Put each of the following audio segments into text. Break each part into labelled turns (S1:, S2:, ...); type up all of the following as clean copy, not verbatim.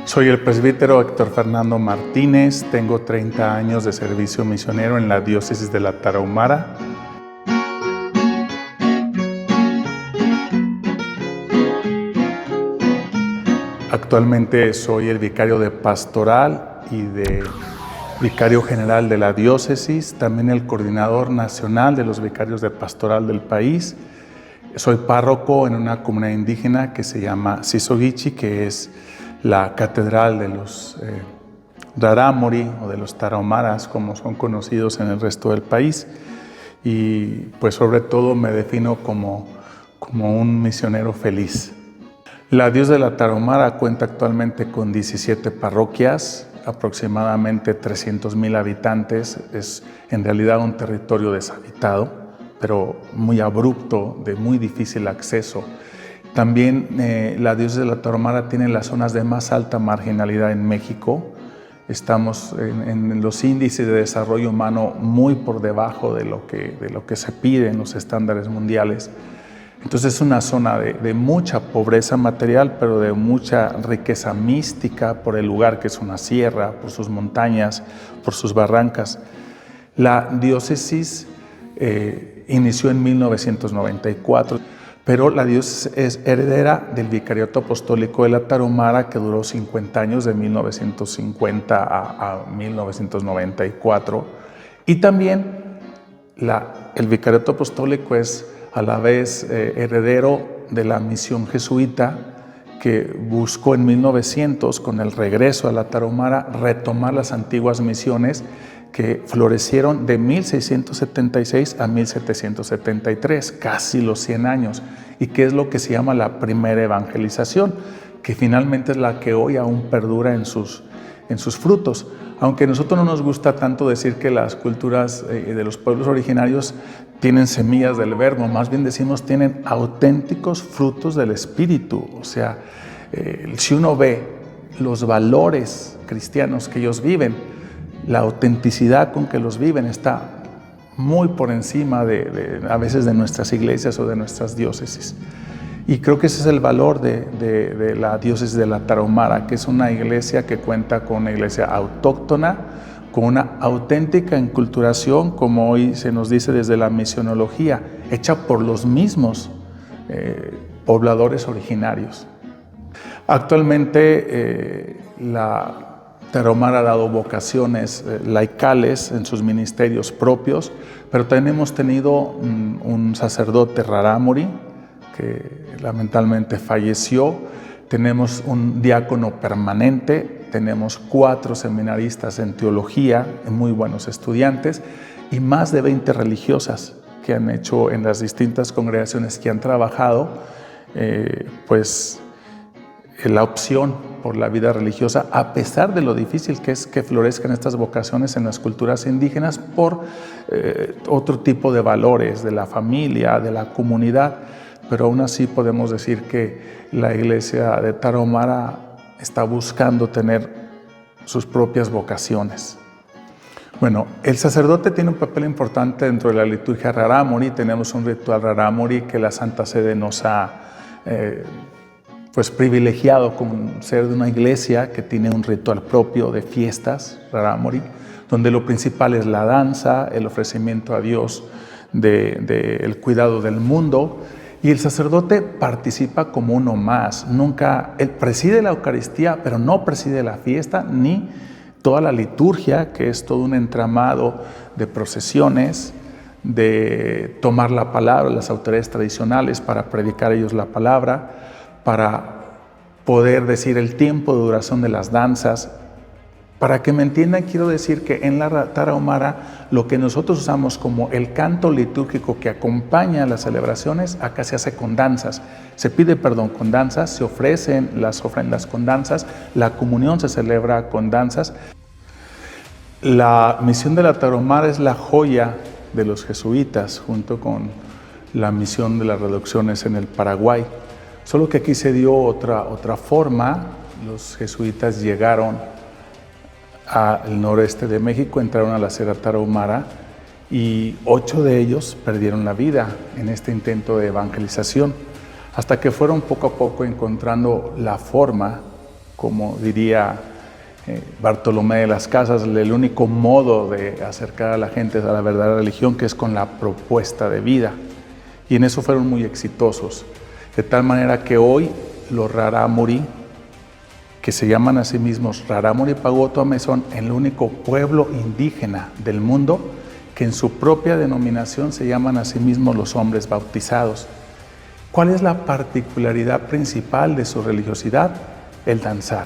S1: Soy el presbítero Héctor Fernando Martínez, tengo 30 años de servicio misionero en la diócesis de la Tarahumara. Actualmente soy el vicario de pastoral y de vicario general de la diócesis, también el coordinador nacional de los vicarios de pastoral del país. Soy párroco en una comunidad indígena que se llama Sisogichi, que es la catedral de los Rarámuri o de los Tarahumaras, como son conocidos en el resto del país. Y pues sobre todo me defino como un misionero feliz. La diócesis de la Tarahumara cuenta actualmente con 17 parroquias, aproximadamente 300,000 habitantes. Es en realidad un territorio deshabitado, pero muy abrupto, de muy difícil acceso. También la diócesis de la Tarahumara tiene las zonas de más alta marginalidad en México. Estamos en los índices de desarrollo humano muy por debajo de lo que se pide en los estándares mundiales. Entonces es una zona de mucha pobreza material, pero de mucha riqueza mística por el lugar que es una sierra, por sus montañas, por sus barrancas. La diócesis inició en 1994, pero la diócesis es heredera del Vicariato Apostólico de la Tarahumara, que duró 50 años, de 1950 a 1994. Y también el Vicariato Apostólico es a la vez heredero de la misión jesuita, que buscó en 1900, con el regreso a la Tarahumara, retomar las antiguas misiones que florecieron de 1676 a 1773, casi los 100 años, y que es lo que se llama la primera evangelización, que finalmente es la que hoy aún perdura en sus frutos. Aunque a nosotros no nos gusta tanto decir que las culturas de los pueblos originarios tienen semillas del verbo, más bien decimos tienen auténticos frutos del Espíritu. O sea, si uno ve los valores cristianos que ellos viven, la autenticidad con que los viven está muy por encima a veces de nuestras iglesias o de nuestras diócesis. Y creo que ese es el valor de la diócesis de la Tarahumara, que es una iglesia que cuenta con una iglesia autóctona, con una auténtica enculturación, como hoy se nos dice desde la misionología, hecha por los mismos pobladores originarios. Actualmente la Tarahumara ha dado vocaciones laicales en sus ministerios propios, pero también hemos tenido un sacerdote rarámuri que lamentablemente falleció. Tenemos un diácono permanente, tenemos 4 seminaristas en teología, muy buenos estudiantes, y más de 20 religiosas que han hecho en las distintas congregaciones que han trabajado, la opción por la vida religiosa, a pesar de lo difícil que es que florezcan estas vocaciones en las culturas indígenas por otro tipo de valores, de la familia, de la comunidad. Pero aún así podemos decir que la iglesia de Tarahumara está buscando tener sus propias vocaciones. Bueno, el sacerdote tiene un papel importante dentro de la liturgia rarámuri. Tenemos un ritual rarámuri que la Santa Sede nos ha privilegiado como ser de una iglesia que tiene un ritual propio de fiestas rarámuri, donde lo principal es la danza, el ofrecimiento a Dios del cuidado del mundo. Y el sacerdote participa como uno más. Él preside la Eucaristía, pero no preside la fiesta ni toda la liturgia, que es todo un entramado de procesiones, de tomar la palabra, las autoridades tradicionales para predicar ellos la palabra, para poder decir el tiempo de duración de las danzas. Para que me entiendan, quiero decir que en la Tarahumara lo que nosotros usamos como el canto litúrgico que acompaña a las celebraciones, acá se hace con danzas. Se pide perdón con danzas, se ofrecen las ofrendas con danzas, la comunión se celebra con danzas. La misión de la Tarahumara es la joya de los jesuitas, junto con la misión de las reducciones en el Paraguay. Solo que aquí se dio otra forma. Los jesuitas llegaron al noreste de México, entraron a la Sierra Tarahumara y 8 de ellos perdieron la vida en este intento de evangelización, hasta que fueron poco a poco encontrando la forma como diría Bartolomé de las Casas, el único modo de acercar a la gente a la verdadera religión, que es con la propuesta de vida. Y en eso fueron muy exitosos. De tal manera que hoy los Rarámuri, que se llaman a sí mismos Rarámuri Pagotuame, son el único pueblo indígena del mundo que en su propia denominación se llaman a sí mismos los hombres bautizados. ¿Cuál es la particularidad principal de su religiosidad? El danzar.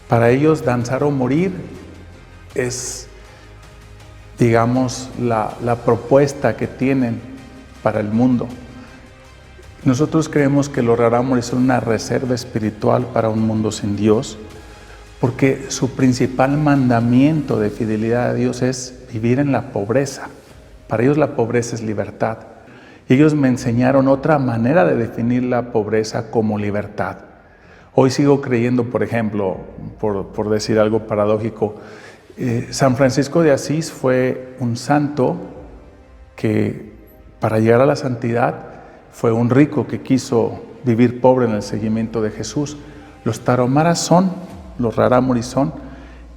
S1: Para ellos, danzar o morir es, digamos, la propuesta que tienen para el mundo. Nosotros creemos que los Rarámuri son una reserva espiritual para un mundo sin Dios, porque su principal mandamiento de fidelidad a Dios es vivir en la pobreza. Para ellos la pobreza es libertad. Y ellos me enseñaron otra manera de definir la pobreza como libertad. Hoy sigo creyendo, por ejemplo, por decir algo paradójico, San Francisco de Asís fue un santo que para llegar a la santidad fue un rico que quiso vivir pobre en el seguimiento de Jesús. Los Tarahumaras son, los Rarámuri son,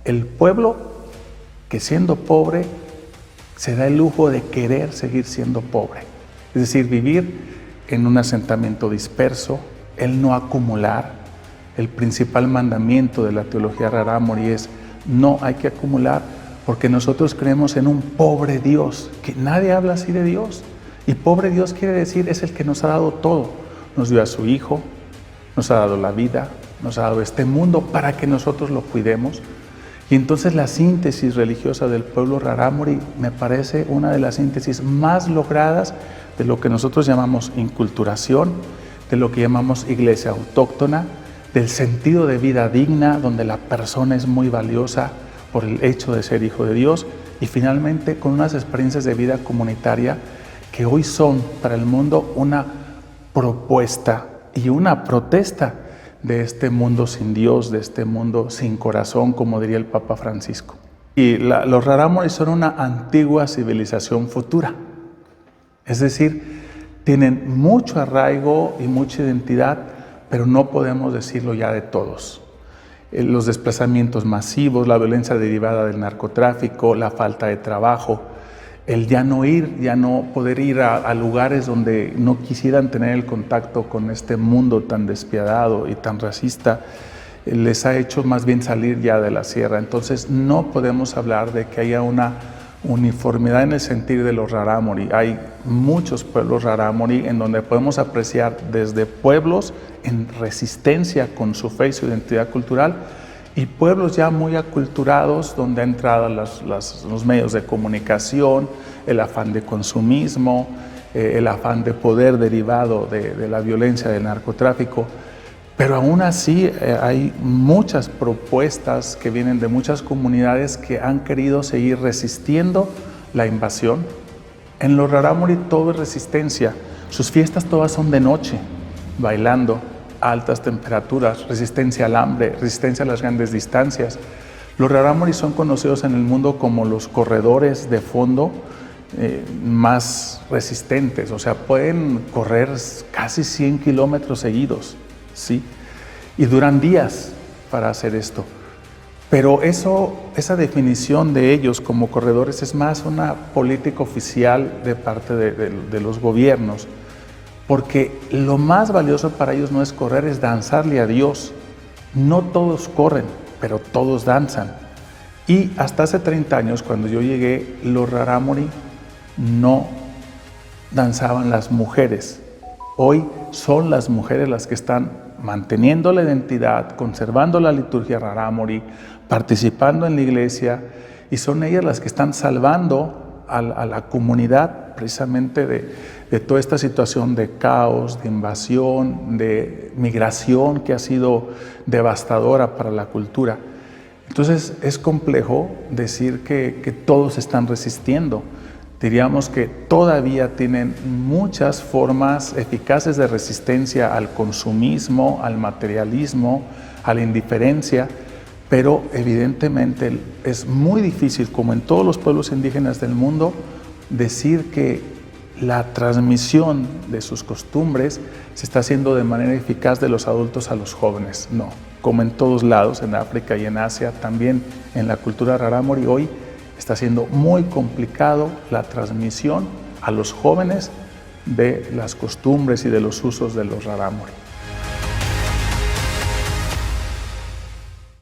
S1: el pueblo que siendo pobre se da el lujo de querer seguir siendo pobre. Es decir, vivir en un asentamiento disperso, el no acumular. El principal mandamiento de la teología Rarámuri es no hay que acumular, porque nosotros creemos en un pobre Dios, que nadie habla así de Dios. Y pobre Dios quiere decir es el que nos ha dado todo. Nos dio a su Hijo, nos ha dado la vida, nos ha dado este mundo para que nosotros lo cuidemos. Y entonces la síntesis religiosa del pueblo Rarámuri me parece una de las síntesis más logradas de lo que nosotros llamamos inculturación, de lo que llamamos iglesia autóctona, del sentido de vida digna, donde la persona es muy valiosa por el hecho de ser hijo de Dios, y finalmente con unas experiencias de vida comunitaria que hoy son para el mundo una propuesta y una protesta de este mundo sin Dios, de este mundo sin corazón, como diría el Papa Francisco. Y los Rarámuri son una antigua civilización futura, es decir, tienen mucho arraigo y mucha identidad, pero no podemos decirlo ya de todos. Los desplazamientos masivos, la violencia derivada del narcotráfico, la falta de trabajo, el ya no poder ir a lugares donde no quisieran tener el contacto con este mundo tan despiadado y tan racista, les ha hecho más bien salir ya de la sierra. Entonces no podemos hablar de que haya una uniformidad en el sentido de los Rarámuri. Hay muchos pueblos Rarámuri en donde podemos apreciar desde pueblos en resistencia con su fe y su identidad cultural, y pueblos ya muy aculturados donde han entrado los medios de comunicación, el afán de consumismo, el afán de poder derivado de la violencia del narcotráfico. Pero aún así hay muchas propuestas que vienen de muchas comunidades que han querido seguir resistiendo la invasión. En los Rarámuri todo es resistencia. Sus fiestas todas son de noche, bailando, altas temperaturas, resistencia al hambre, resistencia a las grandes distancias. Los Rarámuri son conocidos en el mundo como los corredores de fondo más resistentes, o sea, pueden correr casi 100 kilómetros seguidos, ¿sí? Y duran días para hacer esto. Pero esa definición de ellos como corredores es más una política oficial de parte de los gobiernos, porque lo más valioso para ellos no es correr, es danzarle a Dios. No todos corren, pero todos danzan. Y hasta hace 30 años, cuando yo llegué, los Rarámuri no danzaban las mujeres. Hoy son las mujeres las que están manteniendo la identidad, conservando la liturgia Rarámuri, participando en la iglesia, y son ellas las que están salvando a la comunidad precisamente de toda esta situación de caos, de invasión, de migración que ha sido devastadora para la cultura. Entonces es complejo decir que todos están resistiendo. Diríamos que todavía tienen muchas formas eficaces de resistencia al consumismo, al materialismo, a la indiferencia, pero evidentemente es muy difícil, como en todos los pueblos indígenas del mundo, decir que la transmisión de sus costumbres se está haciendo de manera eficaz de los adultos a los jóvenes. No. como en todos lados, en África y en Asia, también en la cultura rarámuri, hoy está siendo muy complicado la transmisión a los jóvenes de las costumbres y de los usos de los rarámuri.